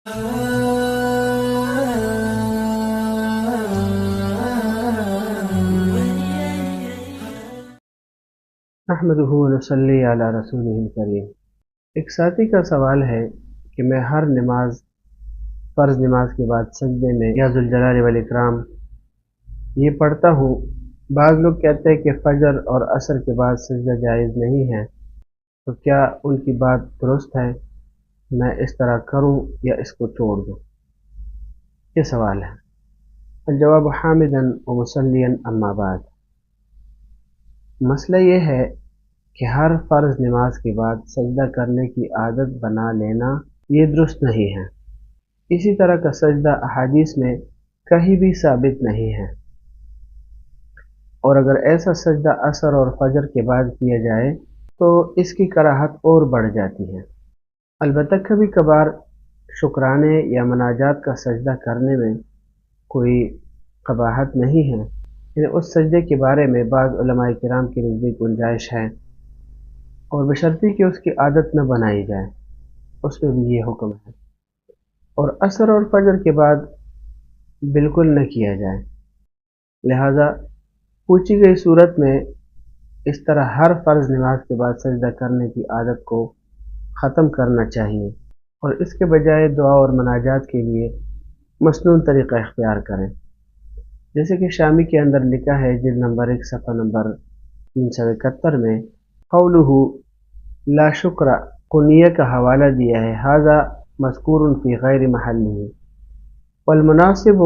نحمدہ و نصلی علی رسولہ الکریم۔ ایک ساتھی کا سوال ہے کہ میں ہر فرض نماز کے بعد سجدے میں یا ذوالجلال والاکرام یہ پڑھتا ہوں۔ بعض لوگ کہتے ہیں کہ فجر اور عصر کے بعد سجدہ جائز نہیں ہے، تو کیا ان کی بات درست ہے؟ میں اس طرح کروں یا اس کو چھوڑ دوں؟ یہ سوال ہے۔ الجواب حامدا و مسلیا اما بعد۔ مسئلہ یہ ہے کہ ہر فرض نماز کے بعد سجدہ کرنے کی عادت بنا لینا یہ درست نہیں ہے۔ اسی طرح کا سجدہ احادیث میں کہیں بھی ثابت نہیں ہے، اور اگر ایسا سجدہ عصر اور فجر کے بعد کیا جائے تو اس کی کراہت اور بڑھ جاتی ہے۔ البتہ کبھی کبھار شکرانے یا مناجات کا سجدہ کرنے میں کوئی قباحت نہیں ہے، یعنی اس سجدے کے بارے میں بعض علماء کرام کے نزدیک گنجائش ہے، اور بشرطی کہ اس کی عادت نہ بنائی جائے، اس میں بھی یہ حکم ہے۔ اور عصر اور فجر کے بعد بالکل نہ کیا جائے، لہذا پوچھی گئی صورت میں اس طرح ہر فرض نماز کے بعد سجدہ کرنے کی عادت کو ختم کرنا چاہیے، اور اس کے بجائے دعا اور مناجات کے لیے مسنون طریقہ اختیار کریں، جیسے کہ شامی کے اندر لکھا ہے جلد نمبر 1 صفحہ نمبر 371 میں قولہ لا شکر کنیہ کا حوالہ دیا ہے، ھذا مذکور فی غیر محلہ، والمناسب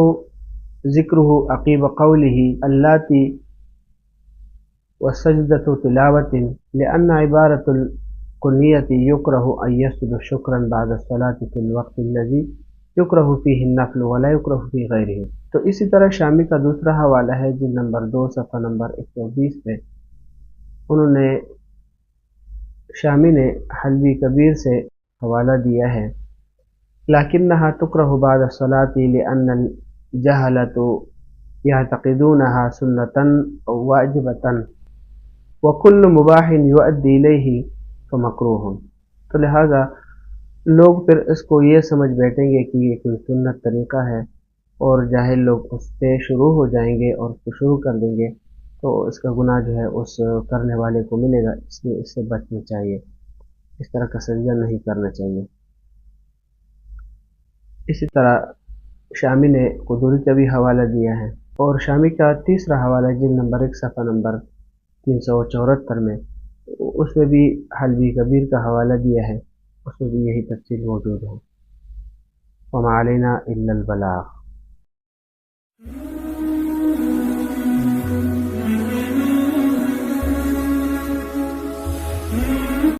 ذکرہ عقیب قولہ اللاتی وسجدۃ تلاوۃ، لأن عبارۃ الکنیۃ یکرہ ان یسجد شکرا بعد الصلاۃ فی الوقت الذی یکرہ فیہ النفل ولا یکرہ فی غیرہ۔ تو اسی طرح شامی کا دوسرا حوالہ ہے جلد نمبر 2 صفحہ نمبر 120 پہ، شامی نے حلوی کبیر سے حوالہ دیا ہے، لکنھا تکرہ بعد الصلاۃ لأن الجہلۃ یعتقدونھا سنۃ واجبۃ وکل مباح یؤدی الیہ فمکروہ۔ تو لہذا لوگ پھر اس کو یہ سمجھ بیٹھیں گے کہ یہ کوئی سنت طریقہ ہے، اور جاہل لوگ اس پہ شروع ہو جائیں گے اور اس کو شروع کر دیں گے، تو اس کا گناہ جو ہے اس کرنے والے کو ملے گا، اس لیے اس سے بچنا چاہیے، اس طرح کا سجدہ نہیں کرنا چاہیے۔ اسی طرح شامی نے قدوری کا بھی حوالہ دیا ہے، اور شامی کا تیسرا حوالہ جلد نمبر 1 صفحہ نمبر 374 میں، اس میں بھی حلوی کبیر کا حوالہ دیا ہے، اس میں بھی یہی تفصیل موجود ہے۔ وما علینا الا البلاغ۔